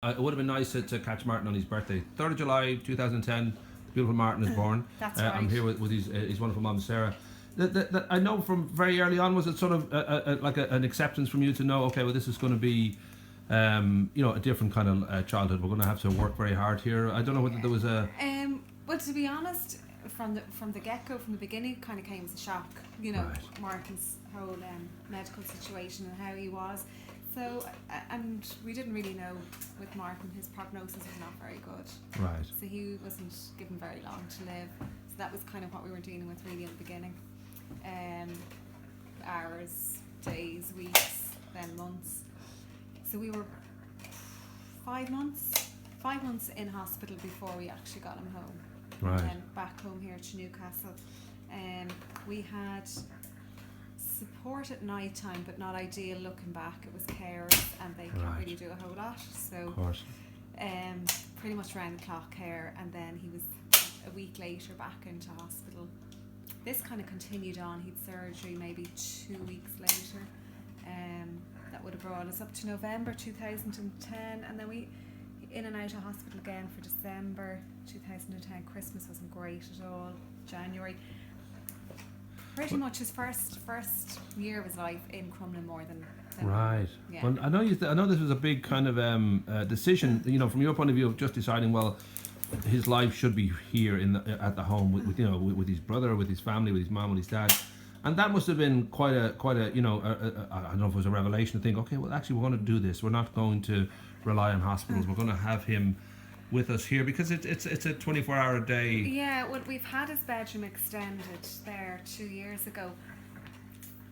It would have been nice to catch Martin on his birthday. 3rd of July 2010, beautiful Martin is born. That's right. I'm here with his wonderful mum, Sarah. That I know from very early on, was it sort of an acceptance from you to know, okay, well, this is going to be a different kind of childhood. We're going to have to work very hard here. I don't know whether there was a... Well, to be honest, from the get-go, from the beginning, it kind of came as a shock, Right. Martin's whole medical situation and how he was. So, and we didn't really know with Martin, his prognosis was not very good. Right. So he wasn't given very long to live. So that was kind of what we were dealing with really at the beginning. Hours, days, weeks, then months. So we were 5 months in hospital before we actually got him home. Right. And then back home here to Newcastle. We had support at night time, but not ideal looking back. It was carers and they can't Right. really do a whole lot. So Of course. pretty much round the clock care, and then he was a week later back into hospital. This kind of continued on. He'd surgery maybe 2 weeks later. That would have brought us up to November 2010, and then we in and out of hospital again for December 2010. Christmas wasn't great at all. January. Pretty much his first year of his life in Crumlin more than Right. Yeah. Well, I know this was a big kind of decision. From your point of view of just deciding, well, his life should be here at the home with his brother, with his family, with his mom, with his dad, and that must have been quite a I don't know if it was a revelation to think, okay, well, actually, we're going to do this. We're not going to rely on hospitals. We're going to have him with us here because it's a 24-hour a day. Yeah, well, we've had his bedroom extended there 2 years ago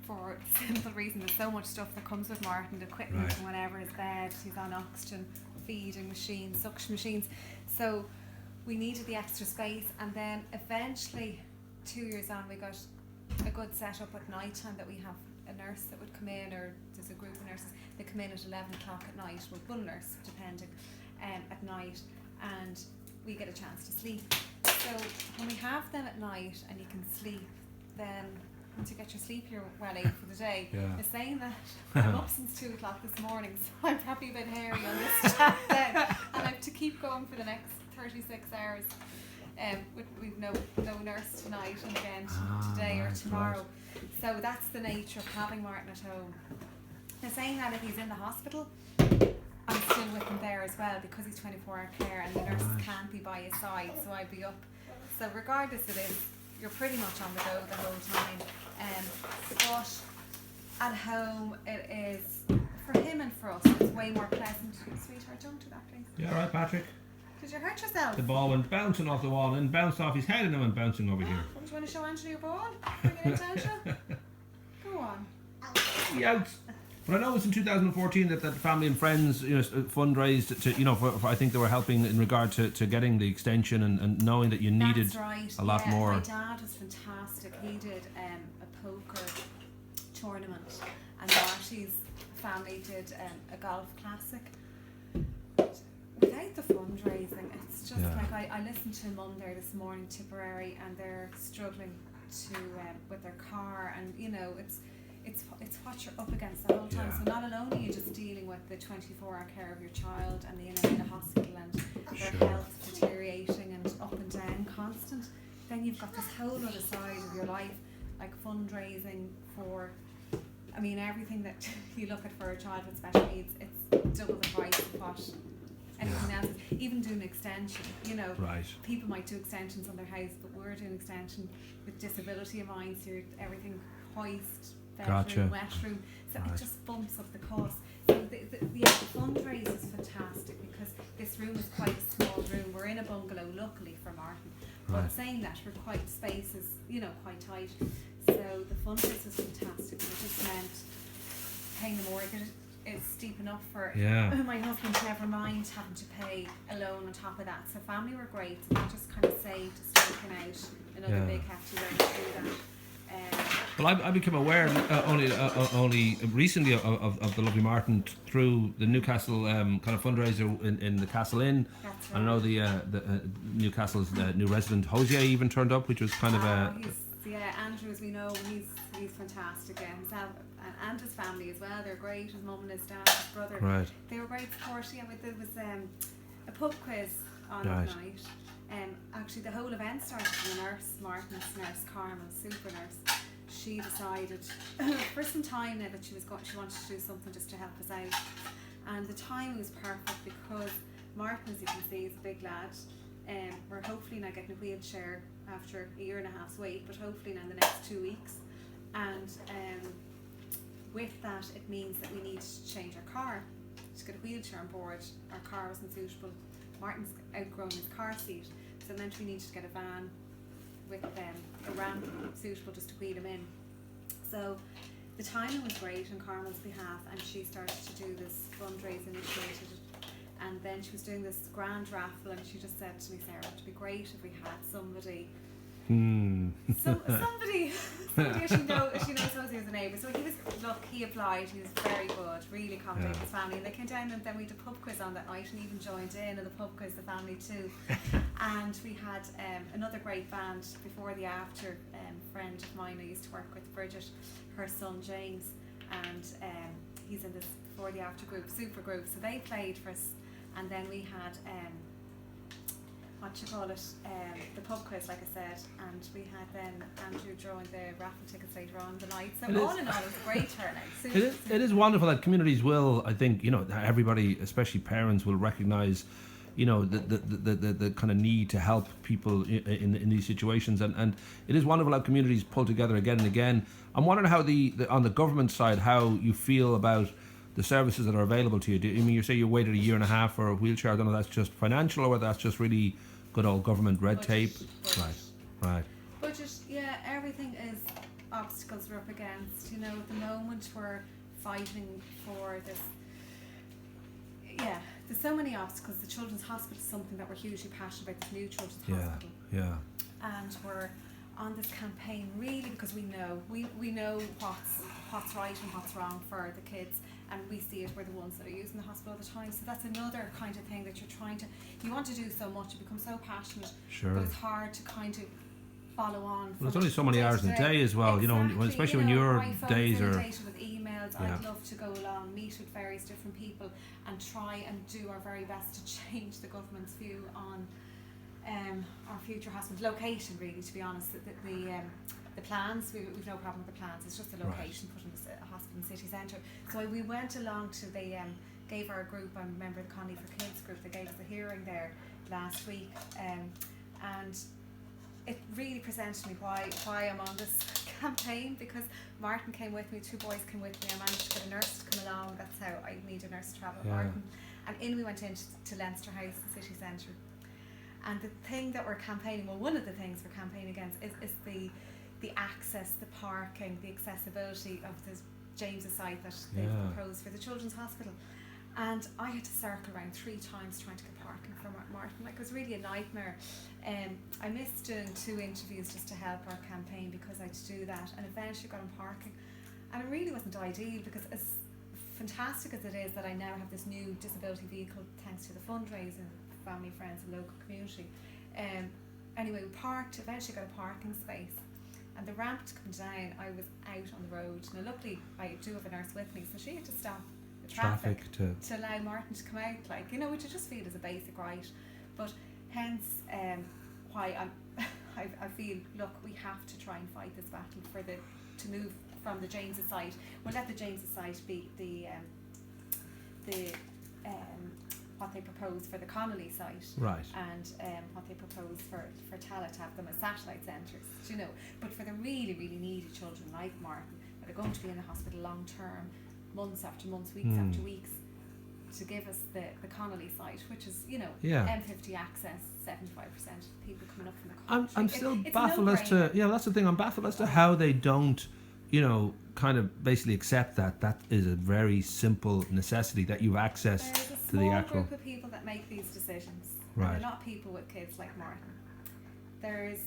for the simple reason there's so much stuff that comes with Martin, the equipment Right. and whatever, his bed, he's on oxygen, feeding machines, suction machines. So we needed the extra space, and then eventually 2 years on we got a good setup at night time that we have a nurse that would come in, or there's a group of nurses that come in at 11 o'clock at night, with one nurse depending, at night, and we get a chance to sleep. So when we have them at night and you can sleep, then once you get your sleep you're well able for the day. Yeah. They're saying that I'm up since 2 o'clock this morning, so I'm probably a bit hairy on this chat then, and I have to keep going for the next 36 hours. We've no nurse tonight and again today or right, tomorrow. So that's the nature of having Martin at home. They're saying that if he's in the hospital, I'm still with him there as well, because he's 24-hour care and the nurse Right. can't be by his side, so I'd be up. So regardless of this, you're pretty much on the go the whole time. But at home, it is, for him and for us, it's way more pleasant. Sweetheart, don't do that, please. Yeah, all right, Patrick. Did you hurt yourself? The ball went bouncing off the wall and bounced off his head and then went bouncing over here. Do you want to show Andrew your ball? Bring it out, Angela. Go on. Yeah, but I know it was in 2014 that family and friends fundraised to for I think they were helping in regard to getting the extension and knowing that you needed That's right. a lot more. My dad was fantastic. He did a poker tournament, and Marty's family did a golf classic. Without the fundraising, it's just like I listened to Mum there this morning, Tipperary, and they're struggling to with their car, and it's what you're up against the whole time. Yeah. So not only are you just dealing with the 24-hour care of your child and the in and out of hospital and their health deteriorating and up and down constant, then you've got this whole other side of your life, like fundraising for, everything that you look at for a child with special needs. It's double the price of what anything else. Even doing an extension, Right. people might do extensions on their house, but we're doing extension with disability in mind, so everything hoist, bedroom, Gotcha. wet room, so Right. it just bumps up the cost. So the fundraise is fantastic, because this room is quite a small room. We're in a bungalow, luckily for Martin, but Right. saying that, we're quite, space is quite tight, so the fundraise is fantastic, and it just meant paying the mortgage is steep enough for my husband to never mind having to pay a loan on top of that. So family were great, and I just kind of saved to taking out another big hefty loan to do that. Well, I became aware only recently of the lovely Martin through the Newcastle kind of fundraiser in the Castle Inn. That's right. I know the Newcastle's new resident Hosier even turned up, which was kind of a Andrew, as we know, he's fantastic. Himself and his family as well. They're great. His mum and his dad, his brother. Right. They were great support. Yeah, there was a pub quiz on Right. that night. Actually, the whole event started with a nurse, Martin's nurse, Carmel, super nurse. She decided for some time now that she wanted to do something just to help us out. And the timing was perfect because Martin, as you can see, is a big lad. We're hopefully now getting a wheelchair after a year and a half's wait, but hopefully now in the next 2 weeks. And with that, it means that we need to change our car to get a wheelchair on board. Our car wasn't suitable. Martin's outgrown his car seat, so it meant we needed to get a van with a ramp suitable just to wheel him in. So the timing was great on Carmel's behalf, and she started to do this fundraising, initiated it, and then she was doing this grand raffle, and she just said to me, Sarah, it'd be great if we had somebody somebody she knows he was a neighbour. So he applied, he was very good, really accommodated his family, and they came down, and then we did a pub quiz on that night, and even joined in the pub quiz, the family too. And we had another great band before the after, friend of mine I used to work with, Bridget, her son James, and he's in this before the after group, super group, so they played for us. And then we had the pub quiz, like I said, and we had then Andrew drawing the raffle tickets later on the night. So all in all, it was a great turnout. It is wonderful that communities will, I think, everybody, especially parents, will recognise, the kind of need to help people in these situations, and it is wonderful how communities pull together again and again. I'm wondering how on the government side, how you feel about the services that are available to you. You say you waited a year and a half for a wheelchair. I don't know if that's just financial or whether that's just really good old government red tape. Right. Budget, yeah, everything is obstacles we're up against. At the moment we're fighting for this. Yeah, there's so many obstacles. The Children's Hospital is something that we're hugely passionate about, this new Children's Hospital. Yeah. And we're on this campaign really because we know what's right and what's wrong for the kids, and we see it, we're the ones that are using the hospital all the time. So that's another kind of thing that you want to do so much, you become so passionate, but it's hard to kind of follow on. Well, there's only so many hours in a day as well, exactly, especially when your days are inundated with emails. I'd love to go along, meet with various different people and try and do our very best to change the government's view on our future hospital location, really, to be honest. The plans, we've no problem with the plans, it's just the location, putting a hospital in the city centre. So we went along to gave our group, I'm a member of the Connolly for Kids group, they gave us a hearing there last week, and it really presented me why I'm on this campaign, because Martin came with me, 2 boys came with me, I managed to get a nurse to come along, that's how I need a nurse to travel with Martin. And we went into Leinster House, the city centre. And the thing that we're campaigning, one of the things we're campaigning against is the access, the parking, the accessibility of the James's site that they've proposed for the Children's Hospital. And I had to circle around 3 times trying to get parking for Martin. It was really a nightmare. I missed doing 2 interviews just to help our campaign because I had to do that, and eventually got him parking. And it really wasn't ideal, because as fantastic as it is that I now have this new disability vehicle thanks to the Fundraising, family, friends and local community. Anyway, we parked, eventually got a parking space, and the ramp to come down, I was out on the road. Now luckily I do have a nurse with me, so she had to stop the traffic to allow Martin to come out, which I just feel is a basic right. But hence why I feel, look, we have to try and fight this battle to move from the James's site. We'll let the James's site be the what they propose for the Connolly site, right, and what they propose for Tallaght to have them as satellite centres, But for the really, really needy children like Martin, that are going to be in the hospital long term, months after months, weeks after weeks, to give us the Connolly site, which is, M50 access, 75% people coming up from the country. I'm still baffled as to, that's the thing, I'm baffled as to how they don't, kind of basically accept that is a very simple necessity, that you've access to the actual group of people that make these decisions. Right. And they're not people with kids like Martin. There's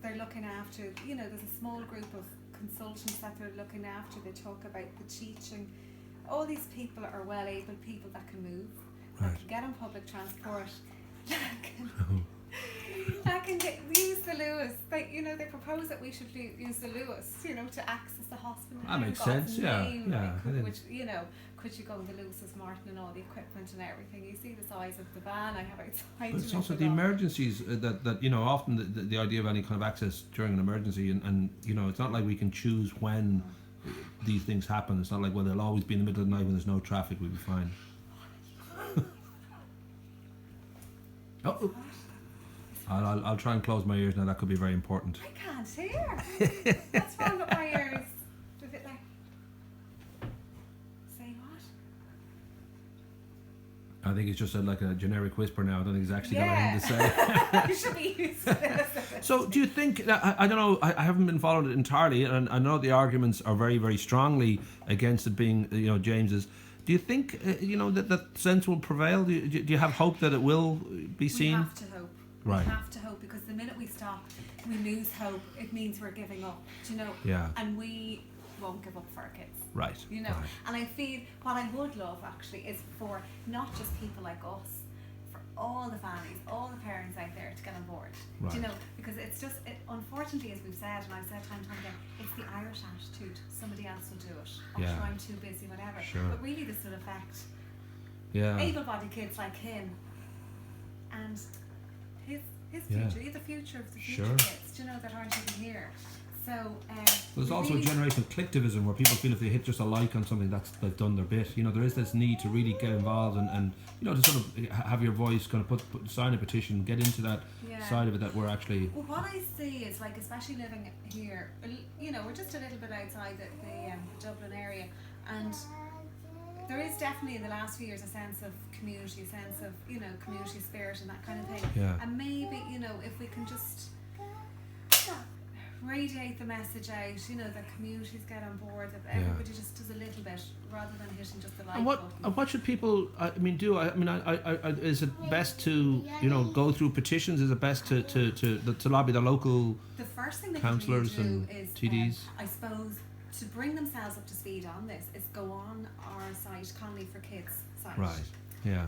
they're looking after, there's a small group of consultants that they're looking after. They talk about the teaching. All these people are well-able people that can move, that can get on public transport, that can use the Lewis. They propose that we should use the Lewis, to access the hospital? That makes God's sense, yeah, name, yeah, like, it which, is. you know, could you go in the Lewis Martin and all the equipment and everything? You see the size of the van I have outside. But it's to also lift the it up. emergencies that you know, often the idea of any kind of access during an emergency, and you know, it's not like we can choose when these things happen. It's not like, well, they'll always be in the middle of the night when there's no traffic, we'll be fine. Oh, I'll try and close my ears now. That could be very important. I can't hear. What's wrong with my ears? A bit like. Say what? I think it's just like a generic whisper now. I don't think it's actually got anything to say. You should be used to this. So do you think that, I don't know, I haven't been following it entirely, and I know the arguments are very, very strongly against it being, you know, James's. Do you think, you know, that sense will prevail? Do you have hope that it will be seen? We have to hope. Right. We have to hope, because the minute we stop, we lose hope. It means we're giving up. Do you know? Yeah. And we won't give up for our kids. Right. You know. Right. And I feel what I would love actually is for not just people like us, for all the families, all the parents out there to get on board. Right. Do you know? Because it's just, unfortunately, as we've said, and I've said time and time again, it's the Irish attitude. Somebody else will do it. Or Yeah. I'm too busy, whatever. Sure. But really, this will affect Yeah. able-bodied kids like him, and his Yeah. future, the future of the future Sure. kids, do you know, that aren't even here. So There's we also really, a generation of collectivism where people feel if they hit just a like on something, they've done their bit. You know, there is this need to really get involved and you know, to sort of have your voice, kind of sign a petition, get into that side of it that we're actually. Well, what I see is, like, especially living here, you know, we're just a little bit outside the Dublin area, and there is definitely in the last few years a sense of community, a sense of, you know, community spirit and that kind of thing. Yeah. And maybe, you know, if we can just radiate the message out, you know, that communities get on board, that everybody just does a little bit rather than hitting just the like button. And what should people, I mean, do? I mean, is it best to, you know, go through petitions? Is it best to lobby the local The first thing they councillors can really and do is, TDs? I suppose, to bring themselves up to speed on this, is go on our site, Connolly for Kids site. Right. Yeah.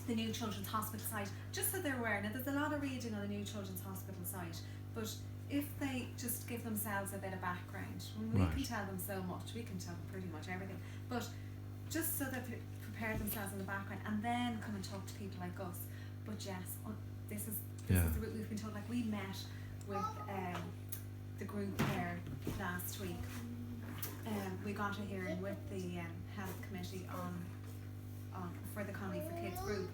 The New Children's Hospital site, just so they're aware. Now, there's a lot of reading on the New Children's Hospital site, but if they just give themselves a bit of background, we can tell them so much, we can tell them pretty much everything, but just so that they prepare themselves in the background and then come and talk to people like us. But yes, this is the route we've been told. Like, we met with the group there last week. We got a hearing with the health committee on for the Connolly for Kids group,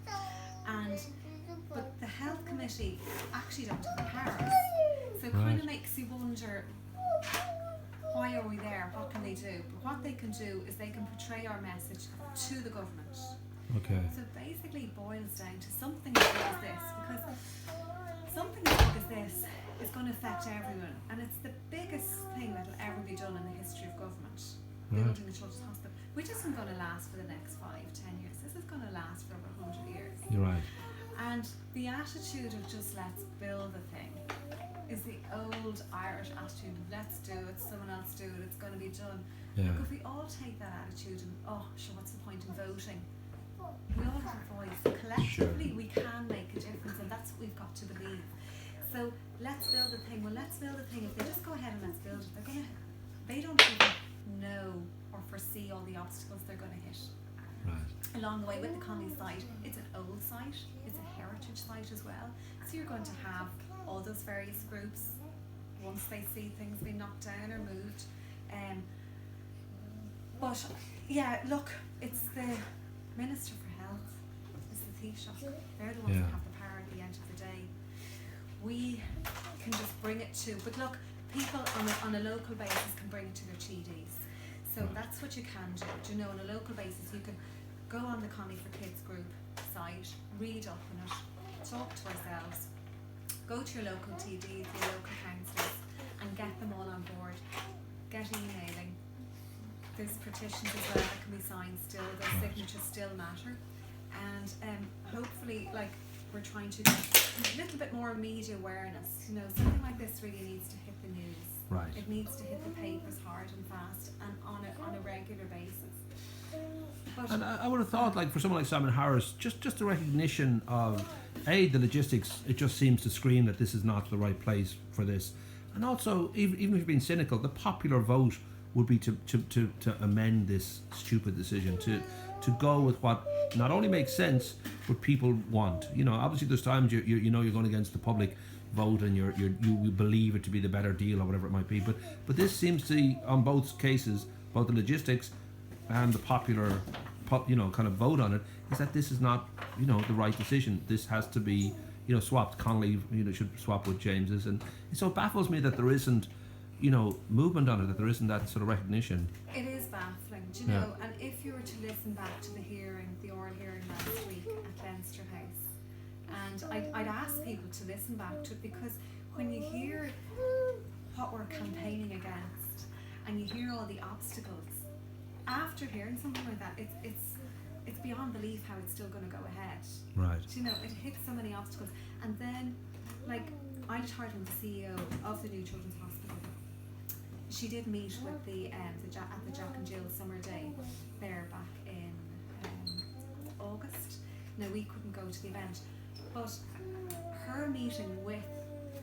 but the health committee actually don't have the powers, so it kind of makes you wonder, why are we there? What can they do? But what they can do is they can portray our message to the government. Okay. So it basically boils down to something as big as this, because something as big as this is going to affect everyone, and it's the biggest thing that will ever be done in the history of government. Building the Children's Hospital, which isn't going to last for the next 5-10 years. This is going to last for over 100 years. You're right. And the attitude of just let's build the thing is the old Irish attitude of let's do it, someone else do it, it's going to be done. Yeah. Look, if we all take that attitude and, sure, what's the point in voting? We all have a voice. Collectively, we can make a difference, and that's what we've got to believe. So let's build the thing. Well, let's build the thing. If they just go ahead and let's build it, they don't even know or foresee all the obstacles they're going to hit. Right. Along the way with the Connolly site, it's an old site, it's a heritage site as well. So you're going to have all those various groups once they see things being knocked down or moved. But yeah, look, it's the Minister for Health, it's the Taoiseach. They're the ones that have the power at the end of the day. We can just bring it to, but look, people on a local basis can bring it to their TDs. So that's what you can do. You know, on a local basis, you can go on the Connolly for Kids group site, read up on it, talk to ourselves, go to your local TDs, your local councillors, and get them all on board. Get emailing. There's petitions as well that can be signed still. Those signatures still matter. And hopefully, like, we're trying to get a little bit more media awareness. You know, something like this really needs to hit the news. Right. It needs to hit the papers hard and fast and on a regular basis. But And I would have thought, like, for someone like Simon Harris, just the recognition of the logistics, it just seems to scream that this is not the right place for this. And also, even if you're being cynical, the popular vote would be to amend this stupid decision, to go with what not only makes sense, but people want. You know, obviously there's times you know you're going against the public vote and you believe it to be the better deal or whatever it might be. But this seems to be, on both cases, both the logistics and the popular, kind of vote on it, is that this is not, the right decision. This has to be, swapped. Connolly, should swap with James's, and so it baffles me that there isn't, movement on it, that there isn't that sort of recognition. It is baffling, do you know? And if you were to listen back to the oral hearing last week at Leinster House, and I'd ask people to listen back to it, because when you hear what we're campaigning against, and you hear all the obstacles, after hearing something like that, it's beyond belief how it's still going to go ahead. Right. Do you know, it hits so many obstacles, and then, like, I chatted with the CEO of the New Children's Hospital. She did meet with at the Jack and Jill Summer Day there back in August. Now, we couldn't go to the event, but her meeting with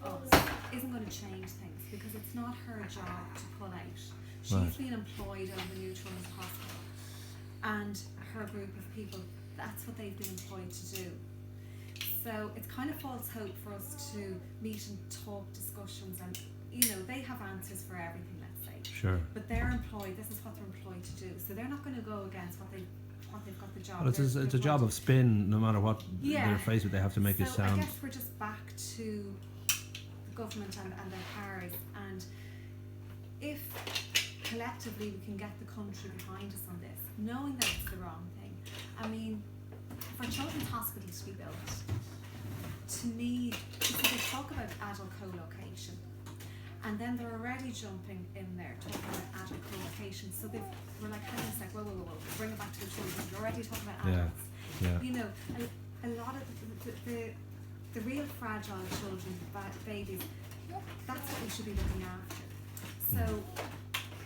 us isn't going to change things, because it's not her job to pull out. She's been employed at the New Children's Hospital, and her group of people, that's what they've been employed to do. So it's kind of false hope for us to meet and talk discussions, and they have answers for everything, let's say. Sure. But they're employed, this is what they're employed to do. So they're not going to go against what they've got the job. Well, it's a job of spin, no matter what they're faced with, they have to make it sound. I guess we're just back to the government and their powers, and if collectively we can get the country behind us on this, knowing that it's the wrong thing. I mean, for Children's Hospital to be built, to me, because they talk about adult co-location, and then they're already jumping in there talking about adult co-location. So we're like, hang on a sec, whoa, bring it back to the children. You're already talking about adults. Yeah. A lot of the real fragile children, babies, that's what we should be looking after. So,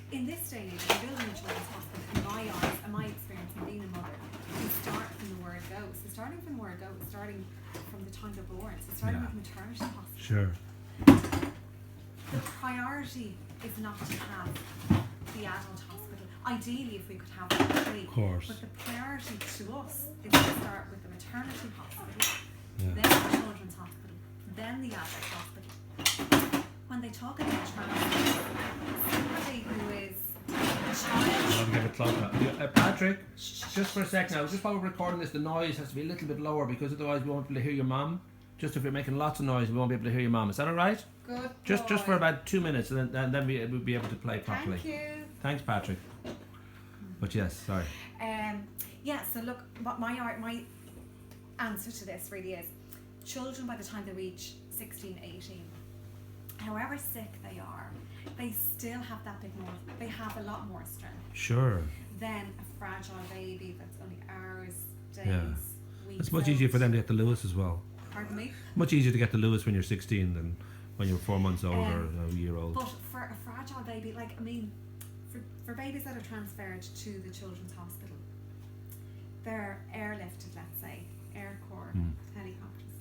in this day and age, building a children's hospital, in my eyes, and my experience in being a mother, we start from the word go. So starting from the word go, starting from the time they're born. So starting with maternity hospital. Sure. The priority is not to have the adult hospital. Ideally, if we could have all three. Of course. But the priority to us is to start with the maternity hospital, then the children's hospital, then the adult hospital. When they talk about transfer, somebody who is a child. I'll give it close. Patrick, just for a second now, just while we're recording this, the noise has to be a little bit lower, because otherwise we won't be able to hear your mum. Just if you're making lots of noise, we won't be able to hear your mum. Is that all right? Good. Just for about 2 minutes, and then we'll be able to play properly. Thank you. Thanks, Patrick. But yes, sorry. So look, my answer to this really is, children by the time they reach 16, 18, however sick they are, they still have that bit more, they have a lot more strength. Sure. Than a fragile baby that's only hours, days, weeks. It's much easier for them to get the Lewis as well. Pardon me? Much easier to get the Lewis when you're 16 than when you're 4 months old or a year old. But for a fragile baby, for babies that are transferred to the Children's Hospital, they're airlifted, let's say, Air Corps helicopters.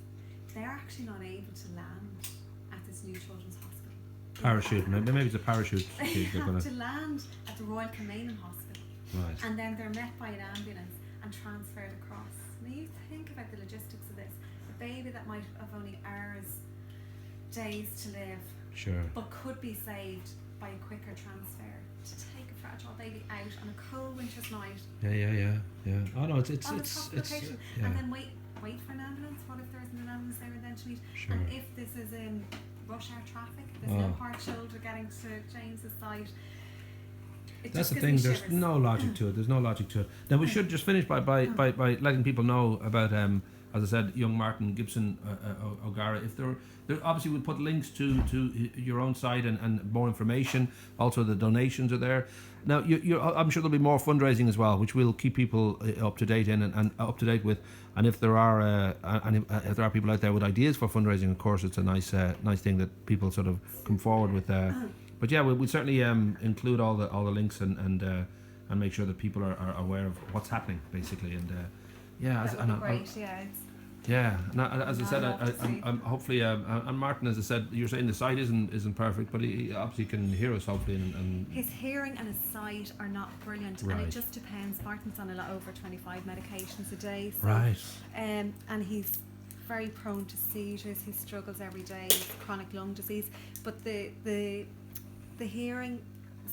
They're actually not able to land at this New Children's Hospital. Parachute, maybe it's a parachute. They have to land at the Royal Kilmainham Hospital. Right. And then they're met by an ambulance and transferred across. Now you think about the logistics of this. A baby that might have only hours, days to live, sure, but could be saved by a quicker transfer. To take a fragile baby out on a cold winter's night. Yeah. Oh no, it's and then wait for an ambulance. What if there isn't an ambulance there then to meet? Sure. And if this is in rush hour traffic, there's no park shoulder getting to James's site. That's the thing. There's no logic to it. Now we should just finish by letting people know about as I said, young Martin Gibson O'Gara. If there obviously we'll put links to your own site and more information. Also, the donations are there. Now, I'm sure there'll be more fundraising as well, which we'll keep people up to date in and up to date with. And if there are people out there with ideas for fundraising, of course, it's a nice thing that people sort of come forward with. But yeah, we'll certainly include all the links and make sure that people are aware of what's happening, basically. And that would be great. Yeah, and as I said, I'm hopefully, and Martin, as I said, you're saying the sight isn't perfect, but he obviously can hear us hopefully, and his hearing and his sight are not brilliant, Right. and it just depends. Martin's on a lot over 25 medications a day, so, right, and he's very prone to seizures. He struggles every day with chronic lung disease, but the hearing,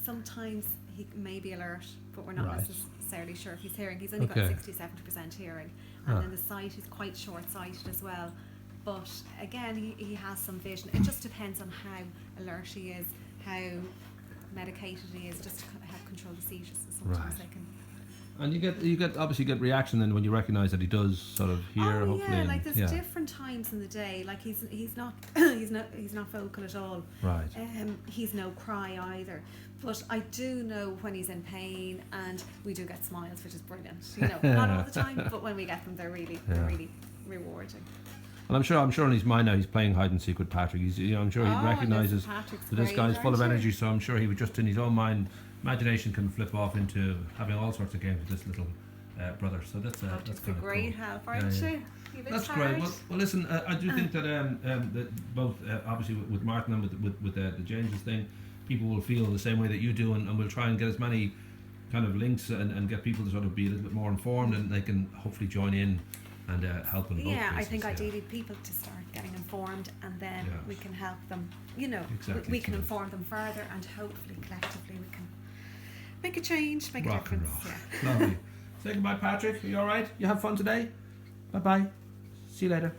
sometimes he may be alert, but we're not Right. necessarily sure if he's hearing. He's only Okay. got 60-70% hearing, and then the sight is quite short-sighted as well. But again, he has some vision. It just depends on how alert he is, how medicated he is, just to help control the seizures. So sometimes Right. they can. and you get obviously get reaction then when you recognise that he does sort of hear, Oh hopefully, yeah, and, like there's different times in the day. Like he's not he's not vocal at all. right, He's no cry either. But I do know when he's in pain, and we do get smiles, which is brilliant. You know, not all the time, but when we get them, they're really rewarding. and I'm sure in his mind now he's playing hide and seek with Patrick. He's, I'm sure he recognises Patrick's that this great, guy's full of aren't you? energy, so I'm sure he would just in his own mind, imagination can flip off into having all sorts of games with this little brother. So that's Patrick's kind a of great cool. help, aren't Yeah, you? You a bit That's tired? great. Well, listen, I do think that both obviously with Martin and with the James's thing, people will feel the same way that you do, and we'll try and get as many kind of links and get people to sort of be a little bit more informed, and they can hopefully join in and help in both Yeah, I cases, think ideally people to start getting informed, and then Yeah. we can help them. You know, Exactly, we can so- inform them further, and hopefully collectively we can make a change, make Rock a and difference. roll. Yeah. Lovely. Say goodbye, Patrick. Are you all right? You have fun today? Bye bye. See you later.